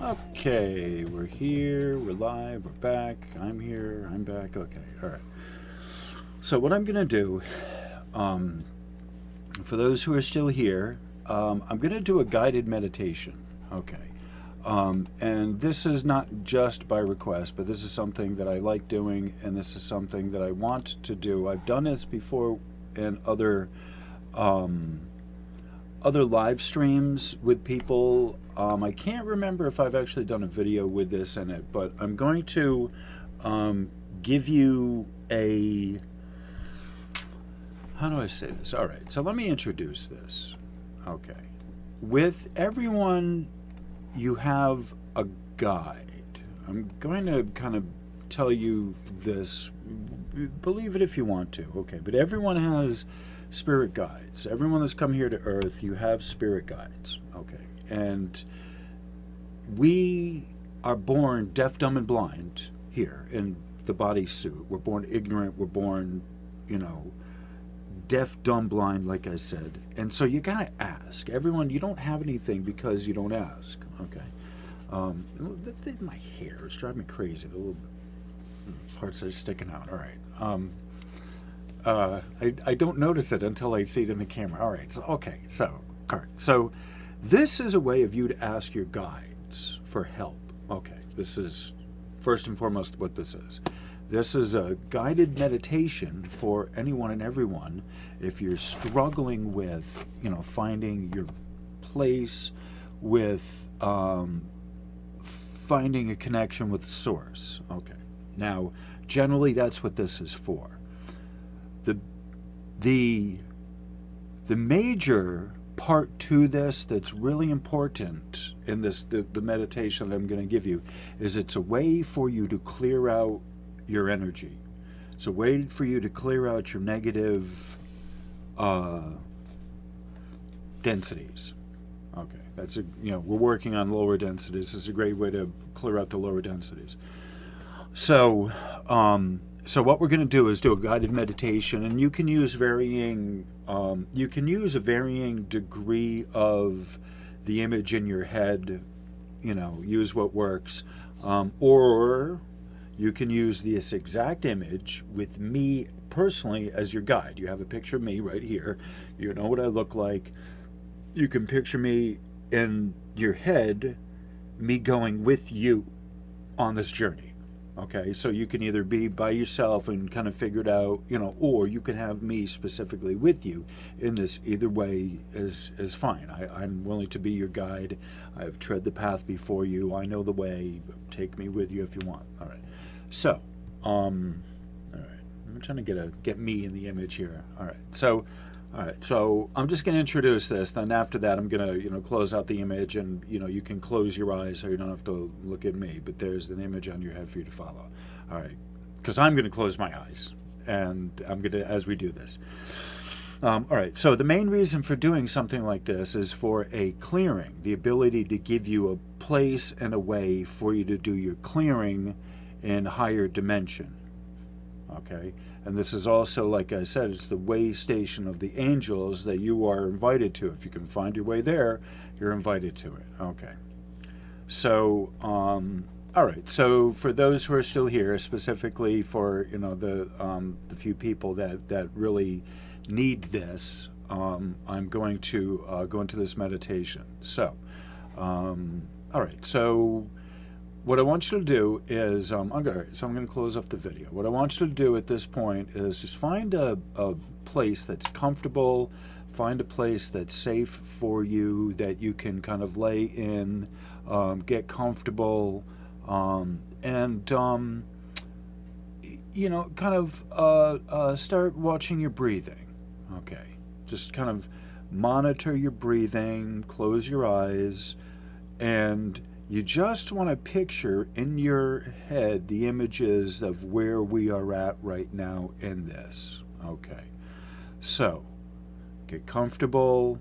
Okay, we're here, we're live, we're back. I'm here, I'm back. Okay, all right. So what I'm going to do, for those who are still here, I'm going to do a guided meditation. Okay. And this is not just by request, but this is something that I like doing, and this is something that I want to do. I've done this before in other live streams with people. I can't remember if I've actually done a video with this in it, but I'm going to give you a, how do I say this? All right, so let me introduce this. Okay. With everyone, you have a guide. I'm going to kind of tell you this. Believe it if you want to. Okay, but everyone has spirit guides. Everyone that's come here to Earth, you have spirit guides. Okay. And we are born deaf, dumb, and blind here in the bodysuit. We're born ignorant. We're born, deaf, dumb, blind, like I said. And so you gotta ask. Everyone, you don't have anything because you don't ask. Okay. My hair is driving me crazy. The little parts that are sticking out. All right. I don't notice it until I see it in the camera. All right. So okay. So all right. So this is a way of you to ask your guides for help. Okay. This is first and foremost what this is. This is a guided meditation for anyone and everyone. If you're struggling with, finding your place, with finding a connection with the source. Okay. Now, generally, that's what this is for. The major part to this that's really important in this the meditation that I'm going to give you is it's a way for you to clear out your energy. It's a way for you to clear out your negative densities. Okay, that's we're working on lower densities. This is a great way to clear out the lower densities. So what we're going to do is do a guided meditation, and you can use varying a varying degree of the image in your head. Use what works, or you can use this exact image with me personally as your guide. You have a picture of me right here. You know what I look like. You can picture me in your head, me going with you on this journey. Okay, so you can either be by yourself and kind of figure it out, or you can have me specifically with you in this. Either way is fine. I'm willing to be your guide. I've tread the path before you. I know the way. Take me with you if you want. All right. So, all right. I'm trying to get me in the image here. All right. So I'm just going to introduce this. Then after that, I'm going to, close out the image, and, you can close your eyes so you don't have to look at me. But there's an image on your head for you to follow. All right. Because I'm going to close my eyes, and I'm going to, as we do this. All right. So the main reason for doing something like this is for a clearing, the ability to give you a place and a way for you to do your clearing in higher dimension. Okay. And this is also, like I said, it's the way station of the angels that you are invited to. If you can find your way there, you're invited to it. Okay. So, all right. So for those who are still here, specifically for, the few people that really need this, I'm going to go into this meditation. So, all right. So what I want you to do is, I'm going to close up the video. What I want you to do at this point is just find a place that's comfortable, find a place that's safe for you, that you can kind of lay in, get comfortable, and, kind of start watching your breathing. Okay. Just kind of monitor your breathing, close your eyes, and you just want to picture in your head the images of where we are at right now in this. Okay. So, get comfortable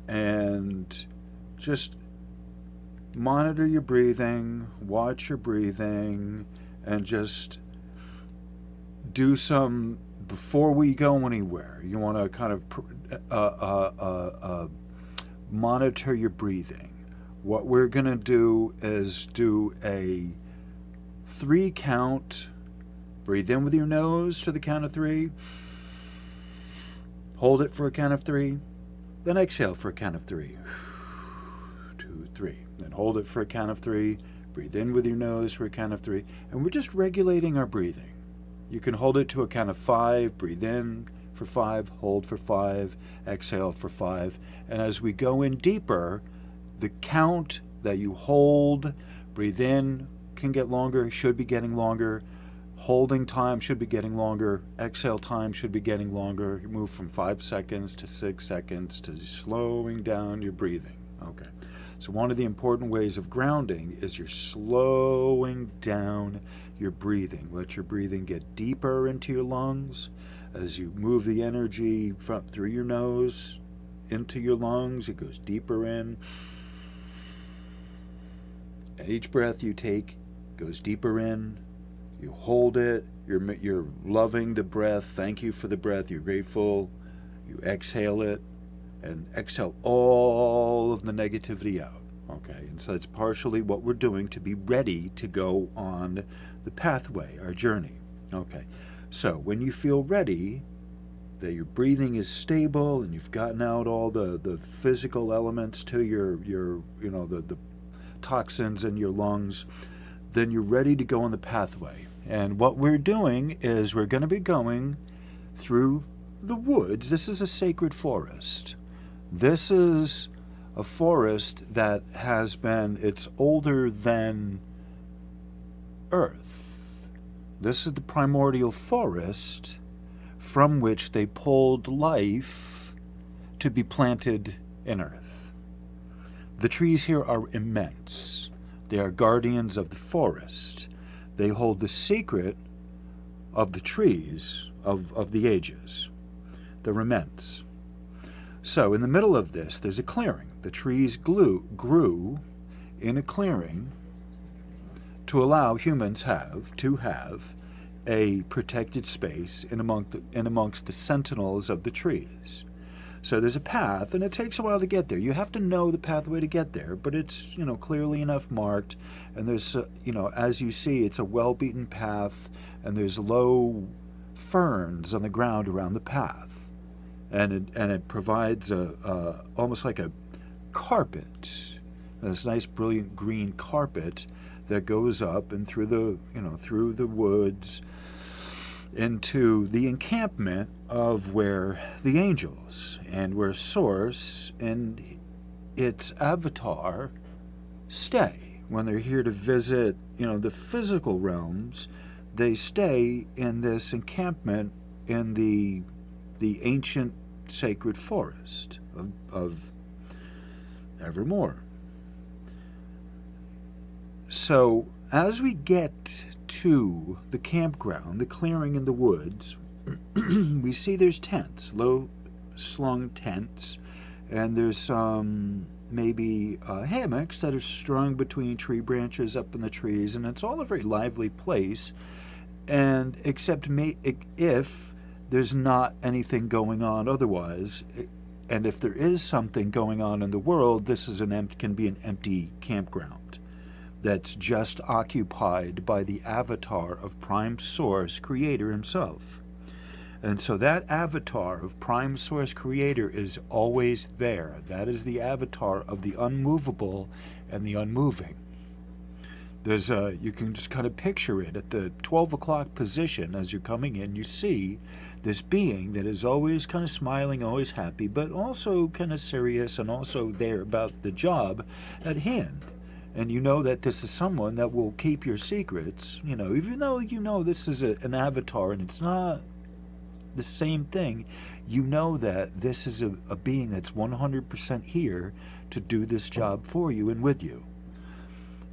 and just monitor your breathing, watch your breathing, and just do some, before we go anywhere, you want to kind of monitor your breathing. what we're going to do is do a 3 count. Breathe in with your nose to the count of 3. Hold it for a count of 3. Then exhale for a count of 3. 2, 3. Then hold it for a count of 3. Breathe in with your nose for a count of 3. And we're just regulating our breathing. You can hold it to a count of 5. Breathe in for 5. Hold for 5. Exhale for 5. And as we go in deeper, the count that you hold, breathe in, can get longer, should be getting longer. Holding time should be getting longer. Exhale time should be getting longer. You move from 5 seconds to 6 seconds to slowing down your breathing. Okay. So one of the important ways of grounding is you're slowing down your breathing. Let your breathing get deeper into your lungs. As you move the energy through your nose into your lungs, it goes deeper in. And each breath you take goes deeper in. You hold it. You're loving the breath. Thank you for the breath. You're grateful. You exhale it. And exhale all of the negativity out. Okay, and so that's partially what we're doing to be ready to go on the pathway, our journey. Okay, so when you feel ready, that your breathing is stable and you've gotten out all the physical elements to your the toxins in your lungs, then you're ready to go on the pathway. And what we're doing is we're going to be going through the woods. This is a sacred forest. This is a forest that it's older than Earth. This is the primordial forest from which they pulled life to be planted in Earth. The trees here are immense. They are guardians of the forest. They hold the secret of the trees of the ages. They're immense. So in the middle of this, there's a clearing. The trees grew in a clearing to allow humans to have a protected space in amongst the sentinels of the trees. So there's a path, and it takes a while to get there. You have to know the pathway to get there, but it's clearly enough marked. And there's as you see, it's a well-beaten path, and there's low ferns on the ground around the path, and it provides almost like a carpet, this nice, brilliant green carpet that goes up and through the woods into the encampment of where the angels and where Source and its avatar stay. When they're here to visit, the physical realms, they stay in this encampment in the ancient sacred forest of Evermore. So as we get to the campground, the clearing in the woods, we see there's tents, low slung tents, and there's some maybe hammocks that are strung between tree branches up in the trees, and it's all a very lively place, and except if there's not anything going on otherwise, and if there is something going on in the world, this is can be an empty campground that's just occupied by the avatar of Prime Source Creator himself. And so that avatar of Prime Source Creator is always there. That is the avatar of the unmovable and the unmoving. There's you can just kind of picture it at the 12 o'clock position as you're coming in. You see this being that is always kind of smiling, always happy, but also kind of serious and also there about the job at hand. And you know that this is someone that will keep your secrets, even though this is an avatar and it's not the same thing, that this is a being that's 100% here to do this job for you and with you.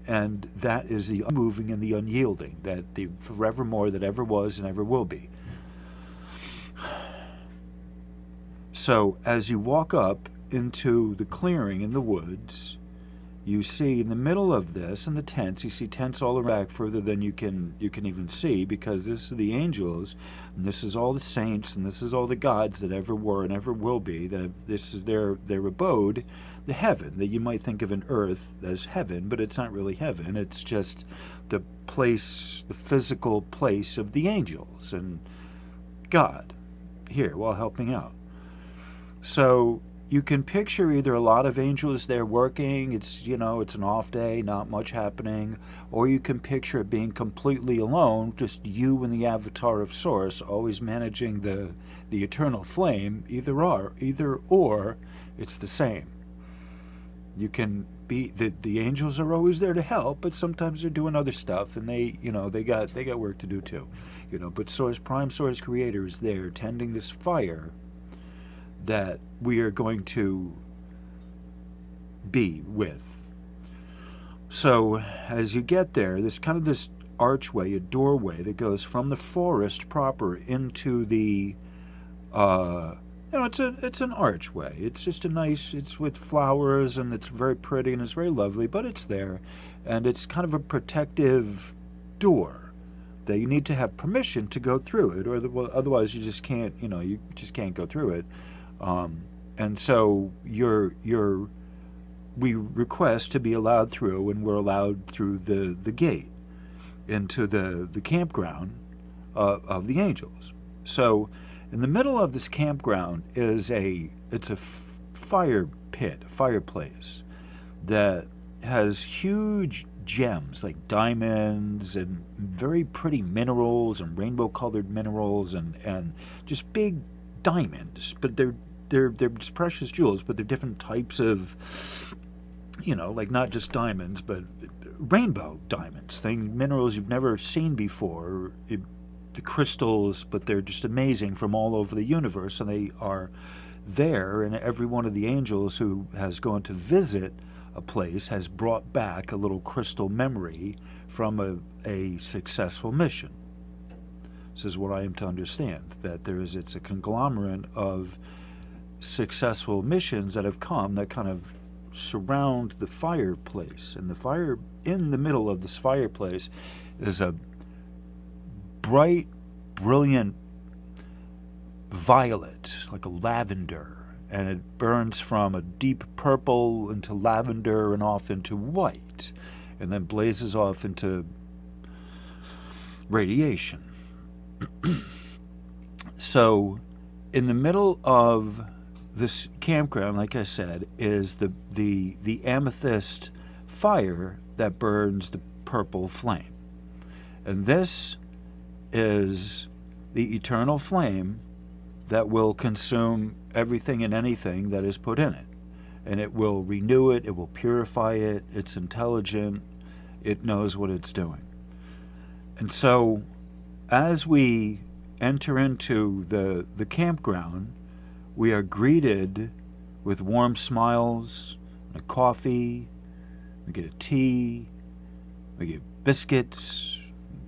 And that is the unmoving and the unyielding, that the forevermore that ever was and ever will be. So as you walk up into the clearing in the woods, you see in the middle of this, in the tents, you see tents all around, back further than you can even see, because this is the angels, and this is all the saints, and this is all the gods that ever were and ever will be. This is their abode, the heaven, that you might think of an earth as heaven, but it's not really heaven. It's just the place, the physical place of the angels and God here while helping out. So you can picture either a lot of angels there working, it's an off day, not much happening, or you can picture it being completely alone, just you and the avatar of Source, always managing the eternal flame. Either or, it's the same. You can be the angels are always there to help, but sometimes they're doing other stuff, and they got work to do too, But Source, Prime Source Creator, is there tending this fire that we are going to be with. So as you get there, there's kind of this archway, a doorway that goes from the forest proper into the it's an archway. It's just it's with flowers, and it's very pretty, and it's very lovely, but it's there, and it's kind of a protective door that you need to have permission to go through it, or otherwise you just can't go through it. And so we request to be allowed through, and we're allowed through the gate into the campground of the angels. So in the middle of this campground is a fire pit, a fireplace that has huge gems like diamonds and very pretty minerals and rainbow colored minerals and just big diamonds, but they're just precious jewels, but they're different types of, like not just diamonds, but rainbow diamonds, minerals you've never seen before, the crystals, but they're just amazing from all over the universe, and they are there, and every one of the angels who has gone to visit a place has brought back a little crystal memory from a successful mission. This is what I am to understand, that it's a conglomerate of successful missions that have come that kind of surround the fireplace. And in the middle of this fireplace is a bright, brilliant violet, like a lavender, and it burns from a deep purple into lavender and off into white, and then blazes off into radiation. So in the middle of this campground, like I said, is the amethyst fire that burns the purple flame. And this is the eternal flame that will consume everything and anything that is put in it. And it will renew it, it will purify it, it's intelligent, it knows what it's doing. And so as we enter into the campground, we are greeted with warm smiles, and a coffee, we get a tea, we get biscuits,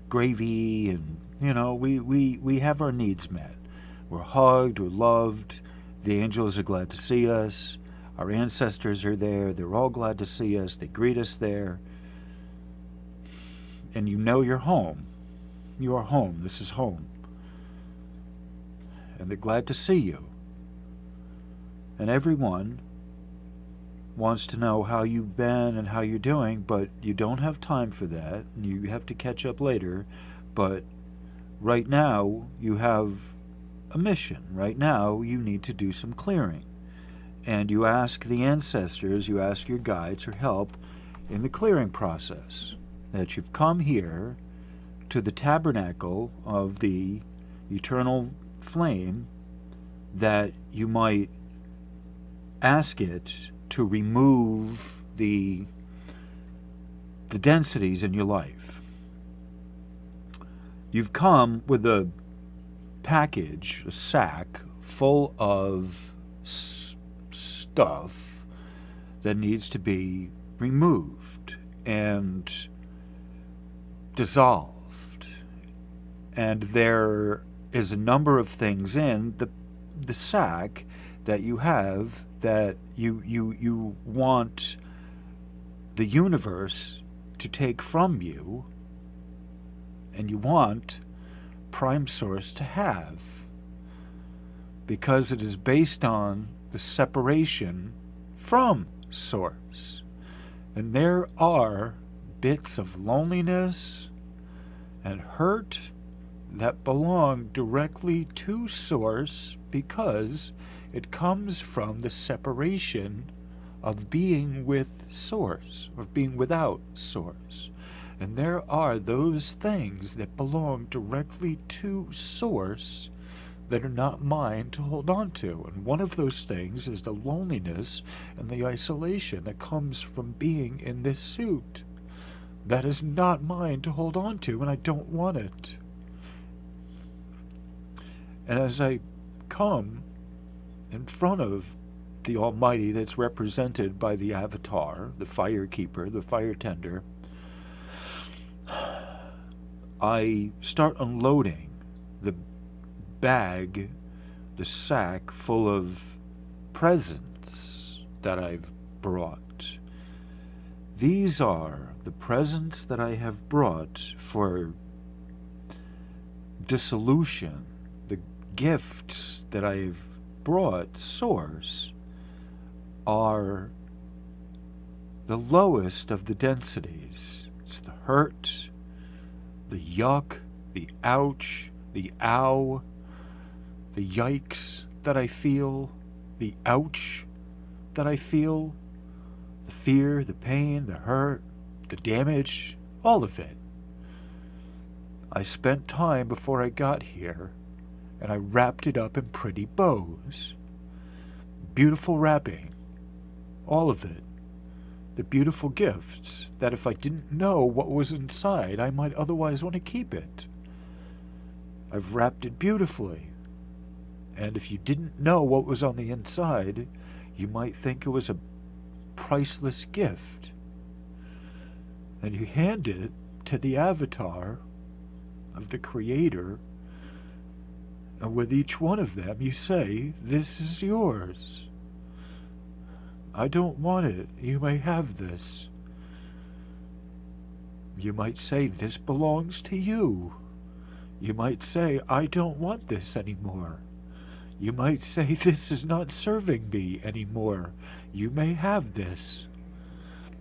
gravy, and we have our needs met. We're hugged, we're loved, the angels are glad to see us, our ancestors are there, they're all glad to see us, they greet us there, and you're home. You are home, this is home. And they're glad to see you. And everyone wants to know how you've been and how you're doing, but you don't have time for that, and you have to catch up later. But right now, you have a mission. Right now, you need to do some clearing. And you ask the ancestors, you ask your guides for help in the clearing process. That you've come here to the tabernacle of the eternal flame, that you might ask it to remove the densities in your life. You've come with a package, a sack full of stuff that needs to be removed and dissolved. And there is a number of things in the sack that you have that you want the universe to take from you, and you want prime source to have, because it is based on the separation from source. And there are bits of loneliness and hurt that belong directly to source because it comes from the separation of being with source, of being without source. And there are those things that belong directly to source that are not mine to hold on to. And one of those things is the loneliness and the isolation that comes from being in this suit. That is not mine to hold on to, and I don't want it. And as I come in front of the Almighty that's represented by the avatar, the fire keeper, the fire tender, I start unloading the bag, the sack full of presents that I've brought. These are the presents that I have brought for dissolution. The gifts that I've brought, source, are the lowest of the densities. It's the hurt, the yuck, the ouch, the ow, the yikes that I feel, the ouch that I feel, the fear, the pain, the hurt, the damage, all of it. I spent time before I got here, and I wrapped it up in pretty bows. Beautiful wrapping, all of it. The beautiful gifts that if I didn't know what was inside, I might otherwise want to keep it. I've wrapped it beautifully. And if you didn't know what was on the inside, you might think it was a priceless gift. And you hand it to the avatar of the Creator, and with each one of them you say, "This is yours. I don't want it. You may have this." You might say, "This belongs to you." You might say, "I don't want this anymore." You might say, "This is not serving me anymore. You may have this."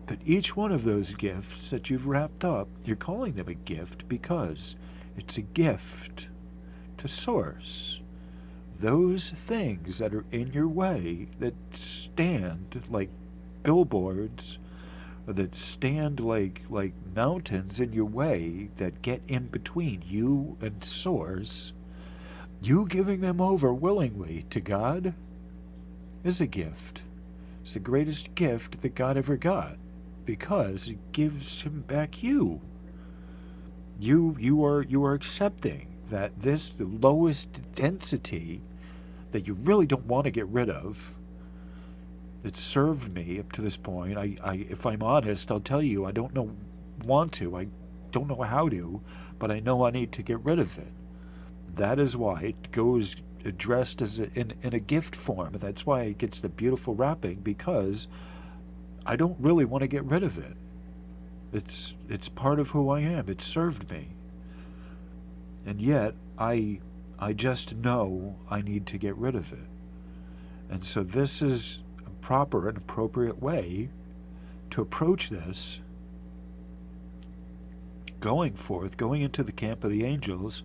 But each one of those gifts that you've wrapped up, you're calling them a gift because it's a gift to Source. Those things that are in your way, that stand like billboards, or that stand like mountains in your way, that get in between you and Source, you giving them over willingly to God is a gift. It's the greatest gift that God ever got, because it gives him back you. You are accepting that this, the lowest density that you really don't want to get rid of, that served me up to this point. If I'm honest, I'll tell you, I don't want to. I don't know how to, but I know I need to get rid of it. That is why it goes addressed as in a gift form. And that's why it gets the beautiful wrapping, because I don't really want to get rid of it. It's part of who I am. It served me. And yet, I just know I need to get rid of it. And so this is a proper and appropriate way to approach this, going into the camp of the angels,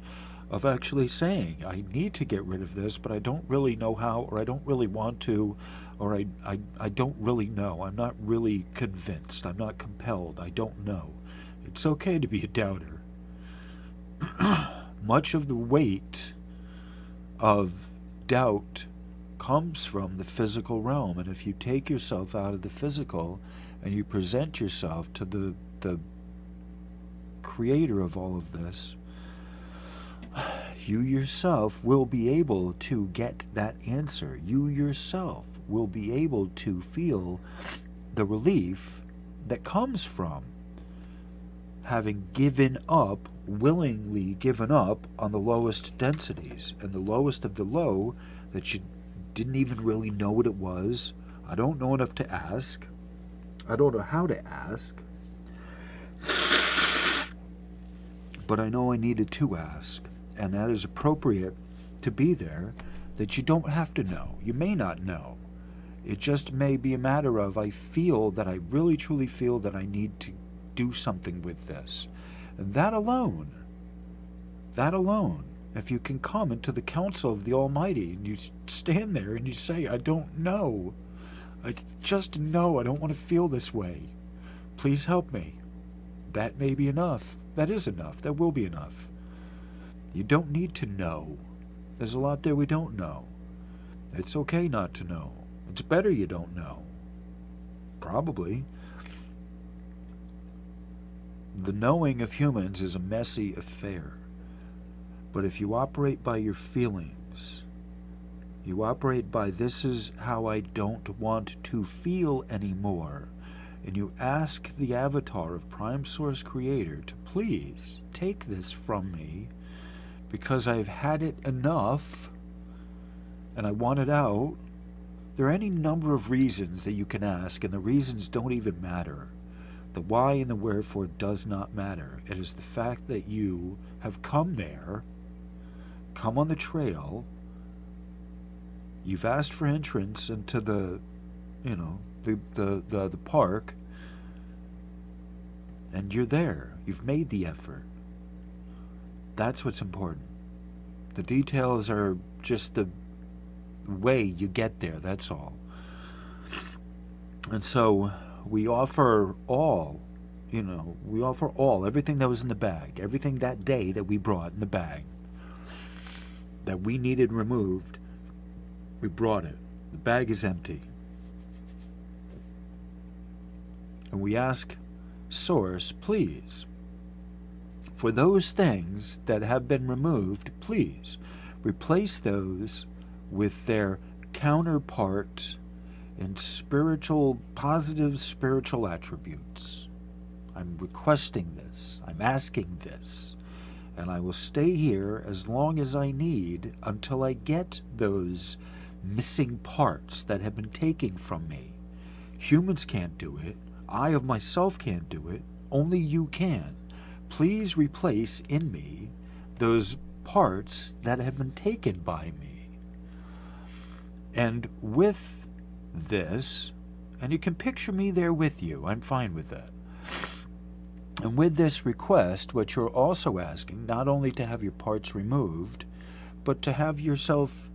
of actually saying, I need to get rid of this, but I don't really know how, or I don't really want to, or I don't really know. I'm not really convinced. I'm not compelled. I don't know. It's okay to be a doubter. Much of the weight of doubt comes from the physical realm, and if you take yourself out of the physical and you present yourself to the creator of all of this, you yourself will be able to get that answer. You yourself will be able to feel the relief that comes from having given up, willingly given up on the lowest densities, and the lowest of the low that you didn't even really know what it was. I don't know enough to ask. I don't know how to ask, but I know I needed to ask, and that is appropriate to be there, that you don't have to know. You may not know. It just may be a matter of, I feel that I really truly feel that I need to do something with this. And that alone, if you can come into the counsel of the Almighty and you stand there and you say, I don't know. I just know I don't want to feel this way. Please help me. That may be enough. That is enough. That will be enough. You don't need to know. There's a lot there we don't know. It's okay not to know. It's better you don't know. Probably. The knowing of humans is a messy affair. But if you operate by your feelings, you operate by, this is how I don't want to feel anymore, and you ask the avatar of Prime Source Creator to please take this from me because I've had it enough and I want it out. There are any number of reasons that you can ask, and the reasons don't even matter. The why and the wherefore does not matter. It is the fact that you have come there, come on the trail, you've asked for entrance into the, the park, and you're there. You've made the effort. That's what's important. The details are just the way you get there, that's all. And so we offer all, everything that was in the bag, everything that day that we brought in the bag, that we needed removed, we brought it. The bag is empty. And we ask Source, please, for those things that have been removed, please replace those with their counterpart in positive spiritual attributes. I'm requesting this. I'm asking this. And I will stay here as long as I need until I get those missing parts that have been taken from me. Humans can't do it. I of myself can't do it. Only you can. Please replace in me those parts that have been taken by me. And with this, and you can picture me there with you, I'm fine with that. And with this request, what you're also asking, not only to have your parts removed, but to have yourself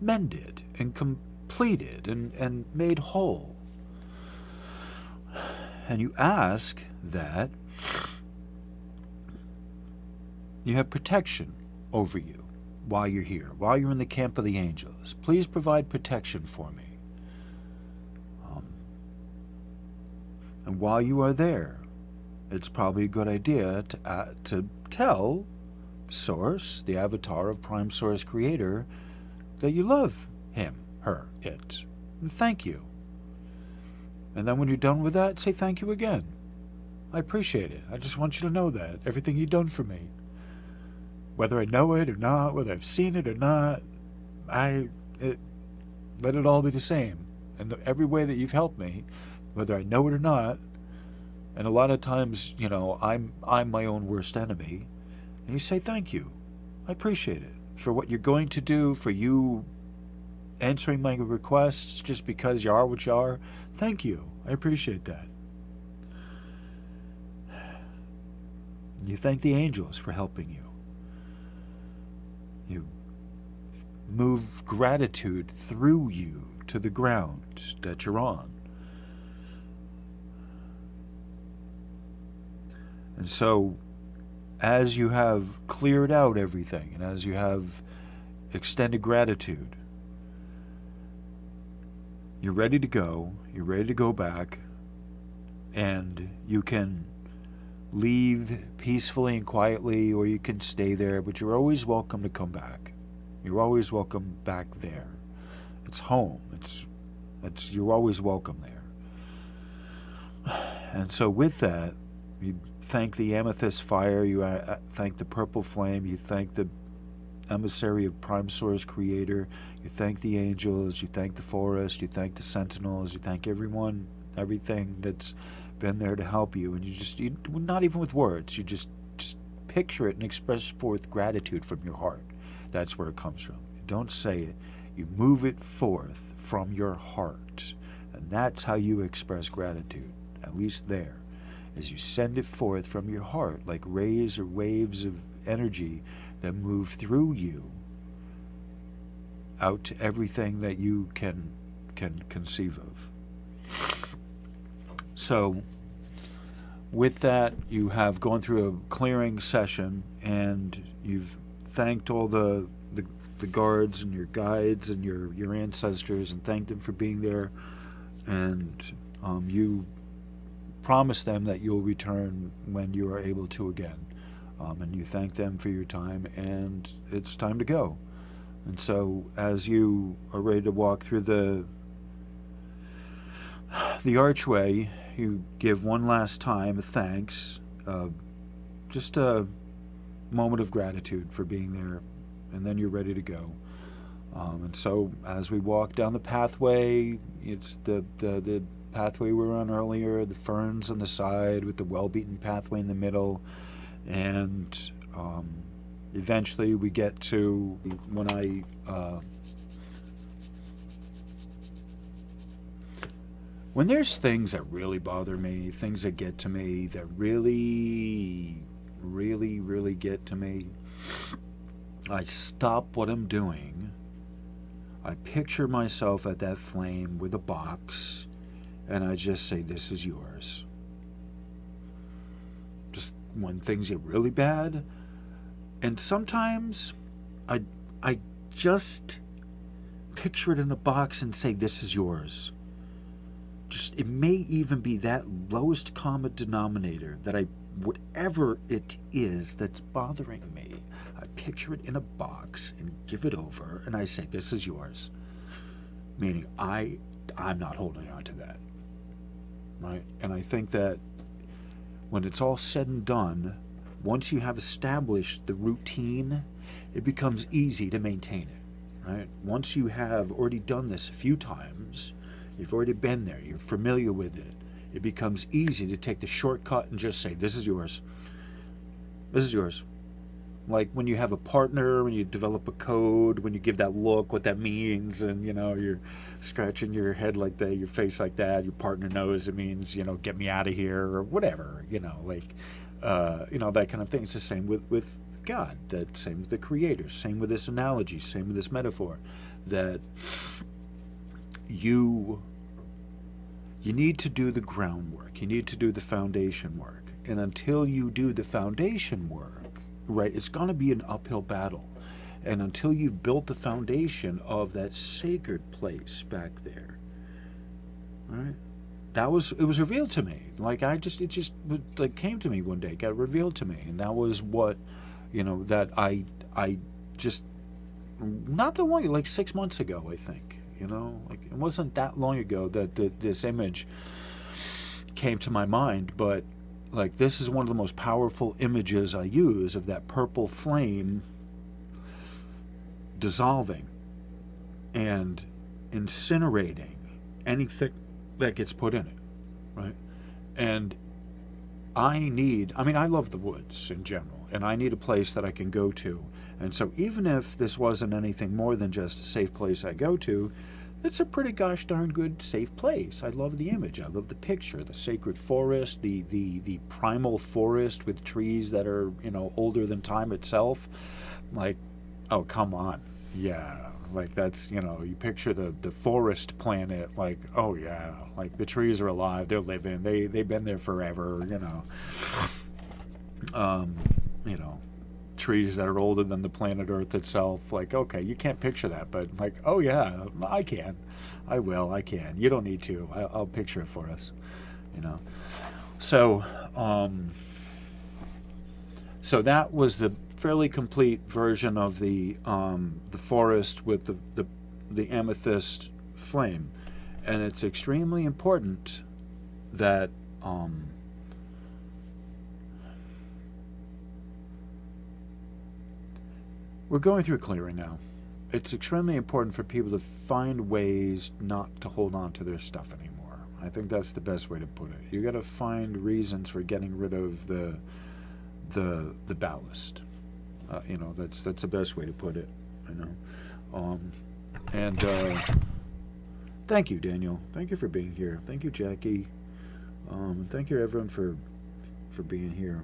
mended and completed and made whole. And you ask that you have protection over you while you're here, while you're in the camp of the angels. Please provide protection for me. And while you are there, it's probably a good idea to tell Source, the avatar of Prime Source Creator, that you love him, her, it. And thank you. And then when you're done with that, say thank you again. I appreciate it. I just want you to know that. Everything you've done for me. Whether I know it or not, whether I've seen it or not, let it all be the same. And every way that you've helped me, whether I know it or not, and a lot of times, I'm my own worst enemy, and you say thank you. I appreciate it for what you're going to do, for you answering my requests just because you are what you are. Thank you. I appreciate that. You thank the angels for helping you. You move gratitude through you to the ground that you're on. And so, as you have cleared out everything, and as you have extended gratitude, you're ready to go back, and you can leave peacefully and quietly, or you can stay there, but you're always welcome to come back. You're always welcome back there. It's home. You're always welcome there. And so with that, you thank the amethyst fire, you thank the purple flame, you thank the emissary of Prime Source Creator, you thank the angels, you thank the forest, you thank the sentinels, you thank everyone everything that's been there to help you, and you not even with words, you just picture it and express forth gratitude from your heart. That's where it comes from. You don't say it, you move it forth from your heart, and that's how you express gratitude, at least there, as you send it forth from your heart, like rays or waves of energy that move through you out to everything that you can conceive of. So with that, you have gone through a clearing session, and you've thanked all the guards and your guides and your ancestors, and thanked them for being there, and you promise them that you'll return when you are able to again, and you thank them for your time, and it's time to go. And so as you are ready to walk through the archway, you give one last time a thanks, just a moment of gratitude for being there, and then you're ready to go. And so as we walk down the pathway, it's the pathway we were on earlier, the ferns on the side with the well-beaten pathway in the middle, and eventually we get to when there's things that really bother me, things that get to me, that really, really, really get to me, I stop what I'm doing. I picture myself at that flame with a box, and I just say, this is yours. Just when things get really bad. And sometimes I just picture it in a box and say, this is yours. Just, it may even be that lowest common denominator that whatever it is that's bothering me, I picture it in a box and give it over, and I say, this is yours. Meaning I'm not holding on to that. Right? And I think that when it's all said and done, once you have established the routine, it becomes easy to maintain it. Right? Once you have already done this a few times, you've already been there, you're familiar with it, it becomes easy to take the shortcut and just say, this is yours. This is yours. Like when you have a partner, when you develop a code, when you give that look, what that means, and you're scratching your head like that, your face like that, your partner knows it means, get me out of here, or whatever, that kind of thing. It's the same with God, that same with the Creator, same with this analogy, same with this metaphor, that you need to do the groundwork, you need to do the foundation work, and until you do the foundation work, right, it's going to be an uphill battle. And until you've built the foundation of that sacred place back there, right, it was revealed to me. Like it just like came to me one day, got revealed to me, and that was what, that I just, not that long, like 6 months ago, I think, like it wasn't that long ago that this image came to my mind, but like this is one of the most powerful images I use of that purple flame dissolving and incinerating anything that gets put in it, right? And I love the woods in general, and I need a place that I can go to. And so even if this wasn't anything more than just a safe place I go to, it's a pretty gosh darn good safe place. I love the image. I love the picture. The sacred forest, the primal forest with trees that are, older than time itself. Like, oh, come on. Yeah. Like that's, you picture the forest planet, like, oh yeah, like the trees are alive, they're living, they've been there forever, trees that are older than the planet Earth itself. Like, okay, you can't picture that, but like, oh yeah, I can. I can. You don't need to. I'll picture it for us, So, so that was the fairly complete version of the forest with the amethyst flame, and it's extremely important that we're going through a clearing now. It's extremely important for people to find ways not to hold on to their stuff anymore. I think that's the best way to put it. You got to find reasons for getting rid of the ballast. You know, that's the best way to put it. You know, and thank you, Daniel. Thank you for being here. Thank you, Jackie. Thank you, everyone, for being here.